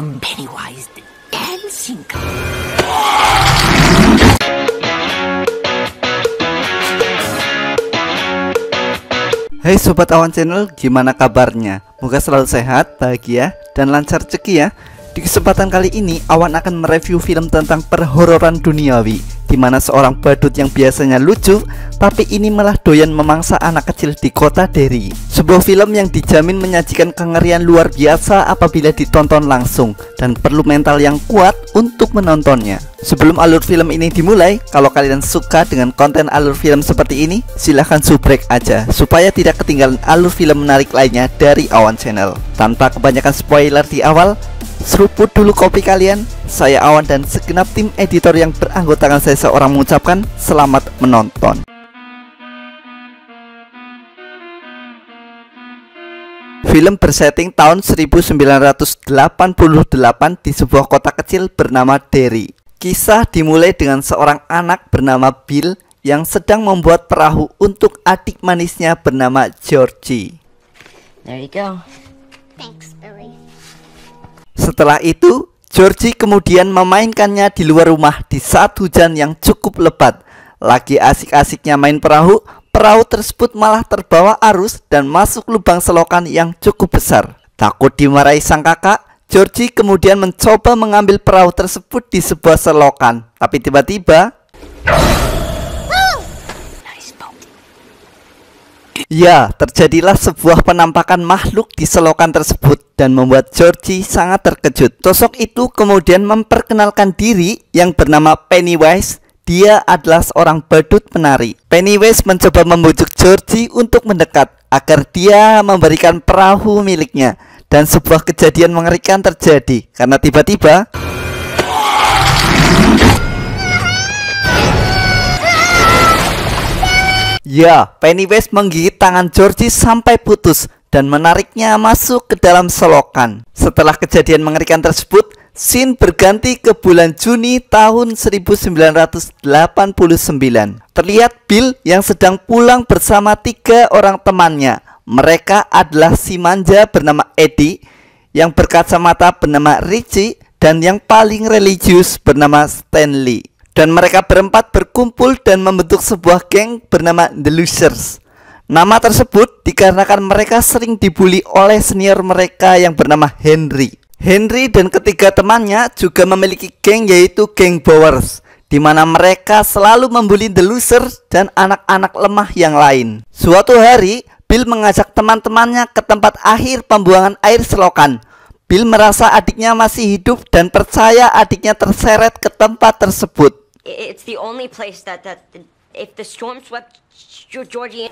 I'm Pennywise the Dancing Guy. Hai Sobat Awan Channel, gimana kabarnya? Moga selalu sehat, bahagia, dan lancar rezeki ya. Di kesempatan kali ini, Awan akan mereview film tentang perhororan duniawi, di mana seorang badut yang biasanya lucu, tapi ini malah doyan memangsa anak kecil di kota Derry. Sebuah film yang dijamin menyajikan kengerian luar biasa apabila ditonton langsung, dan perlu mental yang kuat untuk menontonnya. Sebelum alur film ini dimulai, kalau kalian suka dengan konten alur film seperti ini, silahkan subrek aja, supaya tidak ketinggalan alur film menarik lainnya dari Awan Channel. Tanpa kebanyakan spoiler di awal, seruput dulu kopi kalian. Saya Awan dan segenap tim editor yang beranggotakan saya seorang mengucapkan selamat menonton. Film bersetting tahun 1988 di sebuah kota kecil bernama Derry. Kisah dimulai dengan seorang anak bernama Bill yang sedang membuat perahu untuk adik manisnya bernama Georgie. There you go. Thanks, Billy. Setelah itu, Georgie kemudian memainkannya di luar rumah di saat hujan yang cukup lebat. Lagi asik-asiknya main perahu, perahu tersebut malah terbawa arus dan masuk lubang selokan yang cukup besar. Takut dimarahi sang kakak, Georgie kemudian mencoba mengambil perahu tersebut di sebuah selokan. Tapi tiba-tiba, ya, terjadilah sebuah penampakan makhluk di selokan tersebut dan membuat Georgie sangat terkejut. Sosok itu kemudian memperkenalkan diri yang bernama Pennywise. Dia adalah seorang badut penari. Pennywise mencoba membujuk Georgie untuk mendekat agar dia memberikan perahu miliknya. Dan sebuah kejadian mengerikan terjadi karena tiba-tiba Pennywise menggigit tangan Georgie sampai putus dan menariknya masuk ke dalam selokan. Setelah kejadian mengerikan tersebut, scene berganti ke bulan Juni tahun 1989. Terlihat Bill yang sedang pulang bersama 3 orang temannya. Mereka adalah si manja bernama Eddie, yang berkacamata bernama Richie, dan yang paling religius bernama Stanley. Dan mereka berempat berkumpul dan membentuk sebuah geng bernama The Losers. Nama tersebut dikarenakan mereka sering dibully oleh senior mereka yang bernama Henry. Henry dan ketiga temannya juga memiliki geng, yaitu geng Bowers, di mana mereka selalu membuli The Losers dan anak-anak lemah yang lain. Suatu hari, Bill mengajak teman-temannya ke tempat akhir pembuangan air selokan. Bill merasa adiknya masih hidup dan percaya adiknya terseret ke tempat tersebut. It's the only place that if the storm swept Georgie.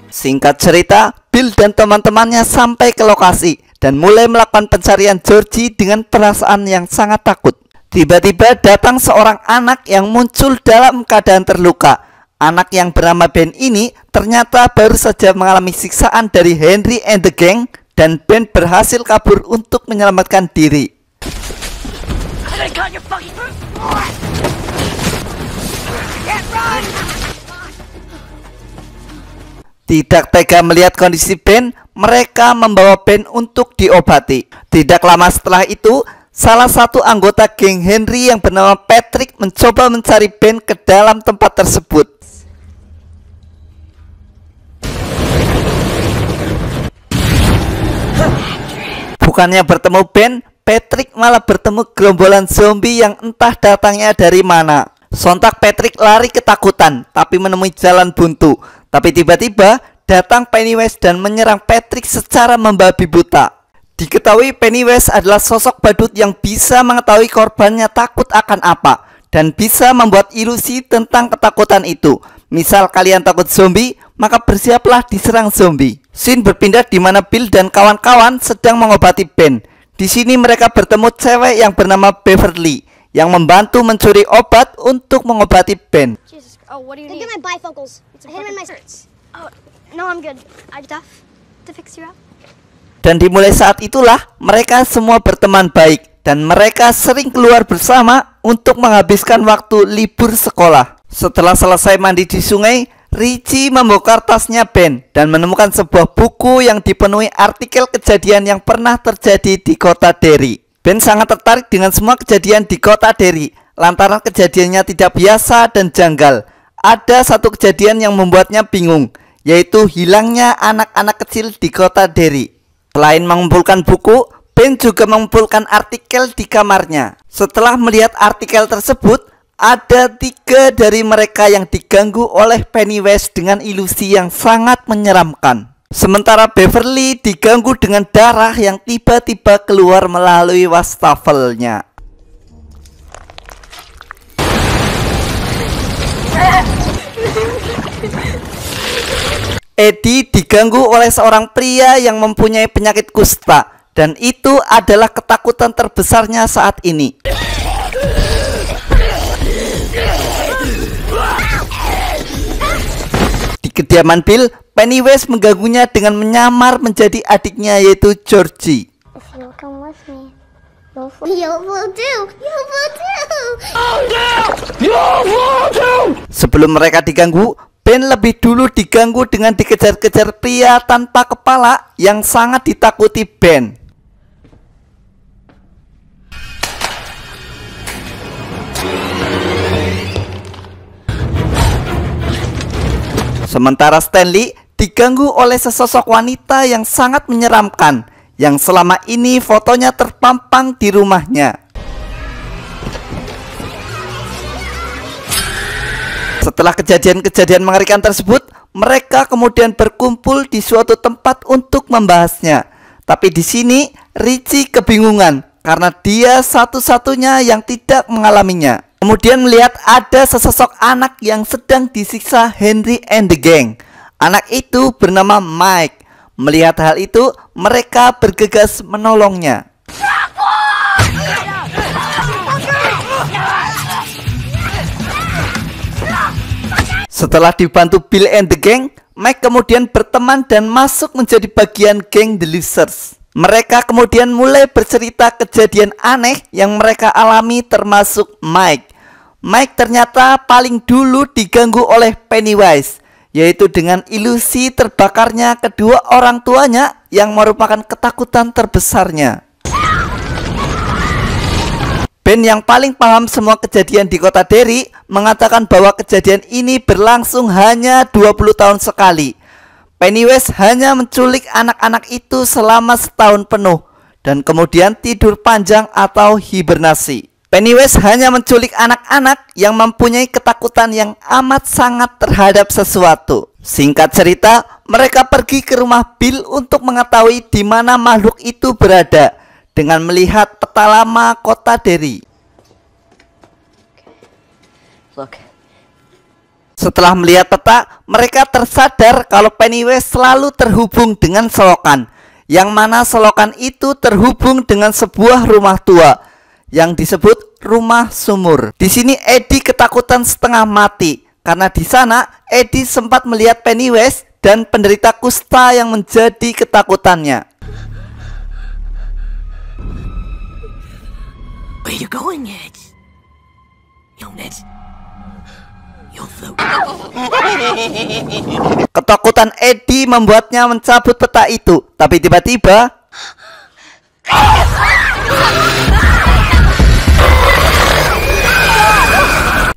Singkat cerita, Bill dan teman-temannya sampai ke lokasi dan mulai melakukan pencarian Georgie dengan perasaan yang sangat takut. Tiba-tiba datang seorang anak yang muncul dalam keadaan terluka. Anak yang bernama Ben ini ternyata baru saja mengalami siksaan dari Henry and the Gang, dan Ben berhasil kabur untuk menyelamatkan diri. Tidak tega melihat kondisi Ben, mereka membawa Ben untuk diobati. Tidak lama setelah itu, salah satu anggota geng Henry yang bernama Patrick mencoba mencari Ben ke dalam tempat tersebut. Bukannya bertemu Ben, Patrick malah bertemu gerombolan zombie yang entah datangnya dari mana. Sontak Patrick lari ketakutan, tapi menemui jalan buntu. Tapi tiba-tiba datang Pennywise dan menyerang Patrick secara membabi buta. Diketahui Pennywise adalah sosok badut yang bisa mengetahui korbannya takut akan apa, dan bisa membuat ilusi tentang ketakutan itu. Misal kalian takut zombie, maka bersiaplah diserang zombie. Scene berpindah di mana Bill dan kawan-kawan sedang mengobati Ben. Di sini mereka bertemu cewek yang bernama Beverly, yang membantu mencuri obat untuk mengobati Ben. Jesus. Oh, what do you need? Get my bifocals. I hit him in my skirts. Oh, no, I'm good. I tough to fix you up. Dan dimulai saat itulah mereka semua berteman baik dan mereka sering keluar bersama untuk menghabiskan waktu libur sekolah. Setelah selesai mandi di sungai, Richie membongkar tasnya Ben dan menemukan sebuah buku yang dipenuhi artikel kejadian yang pernah terjadi di kota Derry. Ben sangat tertarik dengan semua kejadian di kota Derry lantaran kejadiannya tidak biasa dan janggal. Ada satu kejadian yang membuatnya bingung, yaitu hilangnya anak-anak kecil di kota Derry. Selain mengumpulkan buku, Ben juga mengumpulkan artikel di kamarnya. Setelah melihat artikel tersebut, ada 3 dari mereka yang diganggu oleh Pennywise dengan ilusi yang sangat menyeramkan. Sementara Beverly diganggu dengan darah yang tiba-tiba keluar melalui wastafelnya. Eddie diganggu oleh seorang pria yang mempunyai penyakit kusta, dan itu adalah ketakutan terbesarnya saat ini. Di kediaman Bill, Pennywise mengganggunya dengan menyamar menjadi adiknya, yaitu Georgie. If you come with me, you will do. You will do. Oh no! You will do. Sebelum mereka diganggu, Ben lebih dulu diganggu dengan dikejar-kejar pria tanpa kepala yang sangat ditakuti Ben. Sementara Stanley diganggu oleh sesosok wanita yang sangat menyeramkan, yang selama ini fotonya terpampang di rumahnya. Setelah kejadian-kejadian mengerikan tersebut, mereka kemudian berkumpul di suatu tempat untuk membahasnya. Tapi di sini Richie kebingungan karena dia satu-satunya yang tidak mengalaminya. Kemudian melihat ada sesosok anak yang sedang disiksa Henry and the Gang. Anak itu bernama Mike. Melihat hal itu, mereka bergegas menolongnya. Setelah dibantu Bill and the Gang, Mike kemudian berteman dan masuk menjadi bagian geng The Losers. Mereka kemudian mulai bercerita kejadian aneh yang mereka alami, termasuk Mike. Mike ternyata paling dulu diganggu oleh Pennywise, yaitu dengan ilusi terbakarnya kedua orang tuanya yang merupakan ketakutan terbesarnya. Ben yang paling paham semua kejadian di kota Derry mengatakan bahwa kejadian ini berlangsung hanya 20 tahun sekali. Pennywise hanya menculik anak-anak itu selama setahun penuh dan kemudian tidur panjang atau hibernasi. Pennywise hanya menculik anak-anak yang mempunyai ketakutan yang amat sangat terhadap sesuatu. Singkat cerita, mereka pergi ke rumah Bill untuk mengetahui di mana makhluk itu berada dengan melihat peta lama kota Derry. Look. Setelah melihat peta, mereka tersadar kalau Pennywise selalu terhubung dengan selokan, yang mana selokan itu terhubung dengan sebuah rumah tua yang disebut rumah sumur. Di sini Eddie ketakutan setengah mati karena di sana Eddie sempat melihat Pennywise dan penderita kusta yang menjadi ketakutannya. Where you going, Ned? Yo, Ned. You'll float. Ketakutan Eddie membuatnya mencabut peta itu, tapi tiba-tiba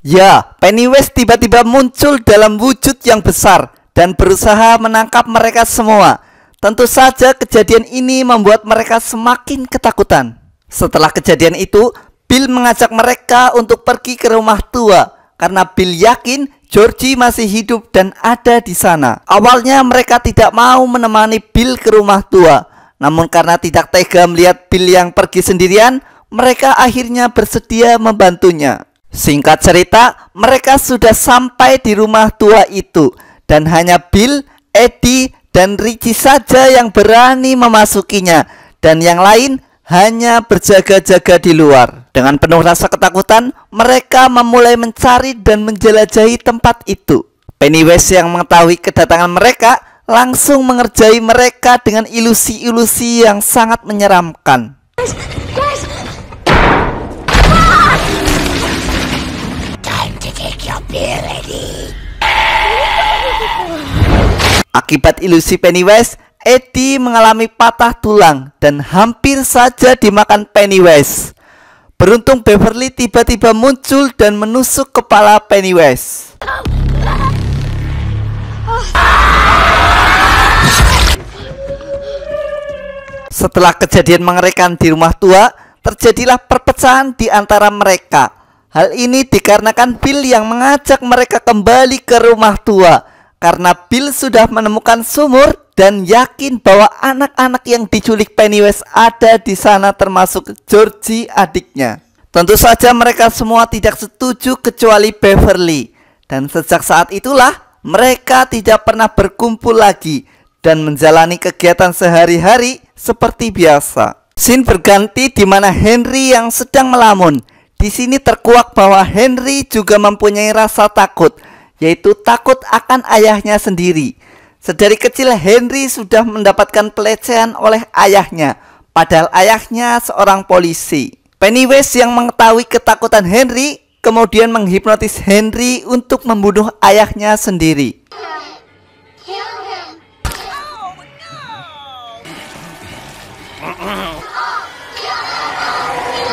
ya, Pennywise tiba-tiba muncul dalam wujud yang besar dan berusaha menangkap mereka semua. Tentu saja kejadian ini membuat mereka semakin ketakutan. Setelah kejadian itu, Bill mengajak mereka untuk pergi ke rumah tua karena Bill yakin Georgie masih hidup dan ada di sana. Awalnya mereka tidak mau menemani Bill ke rumah tua, namun karena tidak tega melihat Bill yang pergi sendirian, mereka akhirnya bersedia membantunya. Singkat cerita, mereka sudah sampai di rumah tua itu dan hanya Bill, Eddie, dan Richie saja yang berani memasukinya, dan yang lain hanya berjaga-jaga di luar. Dengan penuh rasa ketakutan, mereka memulai mencari dan menjelajahi tempat itu. Pennywise yang mengetahui kedatangan mereka langsung mengerjai mereka dengan ilusi-ilusi yang sangat menyeramkan. Time to take your pill, Eddie. Akibat ilusi Pennywise, Eddie mengalami patah tulang dan hampir saja dimakan Pennywise. Beruntung Beverly tiba-tiba muncul dan menusuk kepala Pennywise. Setelah kejadian mengerikan di rumah tua, terjadilah perpecahan di antara mereka. Hal ini dikarenakan Bill yang mengajak mereka kembali ke rumah tua, karena Bill sudah menemukan sumur dan yakin bahwa anak-anak yang diculik Pennywise ada di sana, termasuk Georgie adiknya. Tentu saja mereka semua tidak setuju kecuali Beverly. Dan sejak saat itulah mereka tidak pernah berkumpul lagi dan menjalani kegiatan sehari-hari seperti biasa. Scene berganti di mana Henry yang sedang melamun. Di sini terkuak bahwa Henry juga mempunyai rasa takut, yaitu takut akan ayahnya sendiri. Sedari kecil Henry sudah mendapatkan pelecehan oleh ayahnya, padahal ayahnya seorang polisi. Pennywise yang mengetahui ketakutan Henry kemudian menghipnotis Henry untuk membunuh ayahnya sendiri.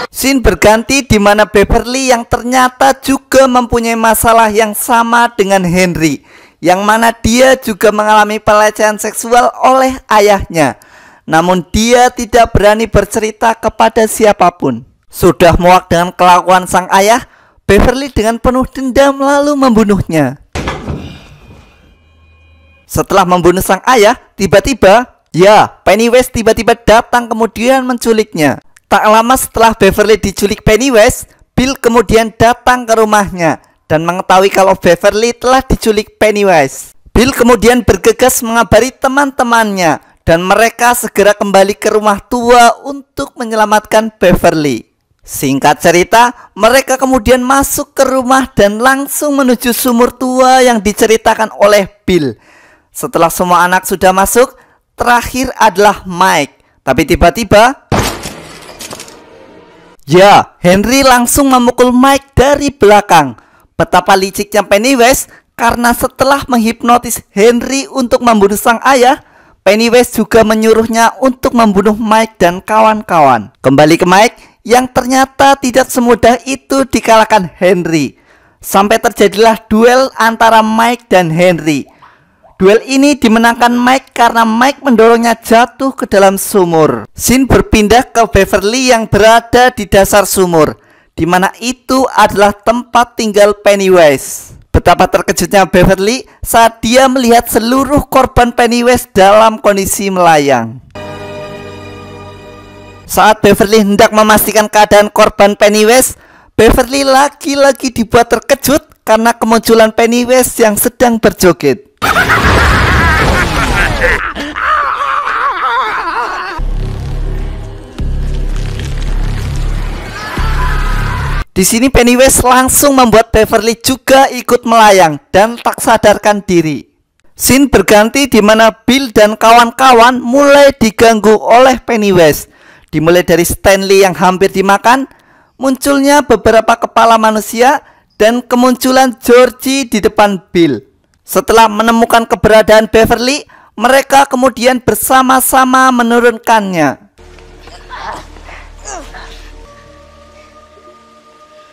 Scene berganti di mana Beverly yang ternyata juga mempunyai masalah yang sama dengan Henry, yang mana dia juga mengalami pelecehan seksual oleh ayahnya. Namun dia tidak berani bercerita kepada siapapun. Sudah muak dengan kelakuan sang ayah, Beverly dengan penuh dendam lalu membunuhnya. Setelah membunuh sang ayah, tiba-tiba Pennywise tiba-tiba datang kemudian menculiknya. Tak lama setelah Beverly diculik Pennywise, Bill kemudian datang ke rumahnya dan mengetahui kalau Beverly telah diculik Pennywise. Bill kemudian bergegas mengabari teman-temannya dan mereka segera kembali ke rumah tua untuk menyelamatkan Beverly. Singkat cerita, mereka kemudian masuk ke rumah dan langsung menuju sumur tua yang diceritakan oleh Bill. Setelah semua anak sudah masuk, terakhir adalah Mike. Tapi tiba-tiba Henry langsung memukul Mike dari belakang. Betapa liciknya Pennywise, karena setelah menghipnotis Henry untuk membunuh sang ayah, Pennywise juga menyuruhnya untuk membunuh Mike dan kawan-kawan. Kembali ke Mike, yang ternyata tidak semudah itu dikalahkan Henry. Sampai terjadilah duel antara Mike dan Henry. Duel ini dimenangkan Mike karena Mike mendorongnya jatuh ke dalam sumur. Scene berpindah ke Beverly yang berada di dasar sumur, di mana itu adalah tempat tinggal Pennywise. Betapa terkejutnya Beverly saat dia melihat seluruh korban Pennywise dalam kondisi melayang. Saat Beverly hendak memastikan keadaan korban Pennywise, Beverly lagi-lagi dibuat terkejut karena kemunculan Pennywise yang sedang berjoget. Di sini Pennywise langsung membuat Beverly juga ikut melayang dan tak sadarkan diri. Scene berganti di mana Bill dan kawan-kawan mulai diganggu oleh Pennywise. Dimulai dari Stanley yang hampir dimakan, munculnya beberapa kepala manusia, dan kemunculan Georgie di depan Bill. Setelah menemukan keberadaan Beverly, mereka kemudian bersama-sama menurunkannya.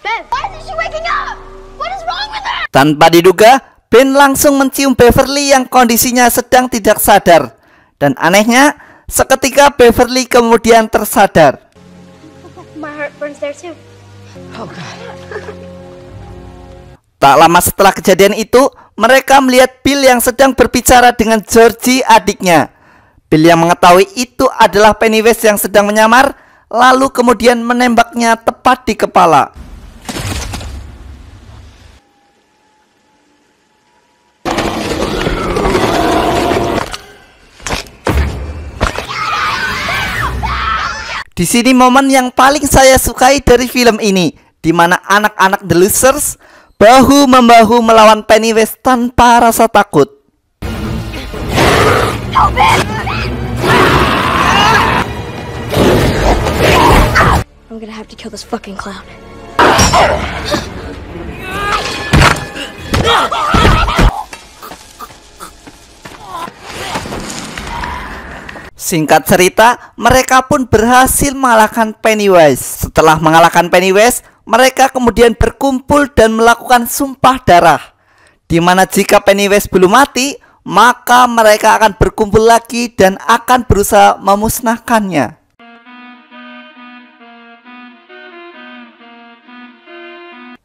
Ben, why isn't she waking up? What is wrong with her? Tanpa diduga, Ben langsung mencium Beverly yang kondisinya sedang tidak sadar. Dan anehnya, seketika Beverly kemudian tersadar. My heart burns there too. Oh, God. Tak lama setelah kejadian itu, mereka melihat Bill yang sedang berbicara dengan Georgie adiknya. Bill yang mengetahui itu adalah Pennywise yang sedang menyamar, lalu kemudian menembaknya tepat di kepala. Di sini momen yang paling saya sukai dari film ini, di mana anak-anak The Losers bahu-membahu melawan Pennywise tanpa rasa takut. I'm gonna have to kill this fucking clown. Singkat cerita, mereka pun berhasil mengalahkan Pennywise. Setelah mengalahkan Pennywise, mereka kemudian berkumpul dan melakukan sumpah darah, di mana jika Pennywise belum mati, maka mereka akan berkumpul lagi dan akan berusaha memusnahkannya.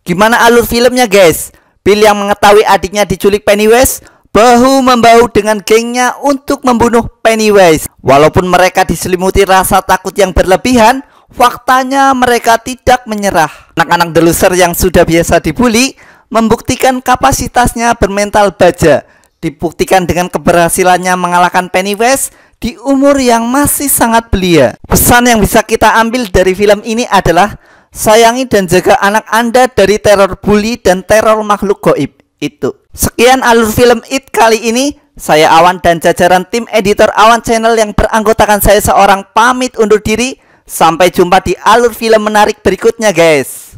Gimana alur filmnya guys? Bill yang mengetahui adiknya diculik Pennywise bahu-membahu dengan gengnya untuk membunuh Pennywise. Walaupun mereka diselimuti rasa takut yang berlebihan, faktanya mereka tidak menyerah. Anak-anak The Loser yang sudah biasa dibully membuktikan kapasitasnya bermental baja. Dibuktikan dengan keberhasilannya mengalahkan Pennywise di umur yang masih sangat belia. Pesan yang bisa kita ambil dari film ini adalah sayangi dan jaga anak Anda dari teror bully dan teror makhluk gaib itu. Sekian alur film It kali ini. Saya Awan dan jajaran tim editor Awan Channel yang beranggotakan saya seorang pamit undur diri. Sampai jumpa di alur film menarik berikutnya guys.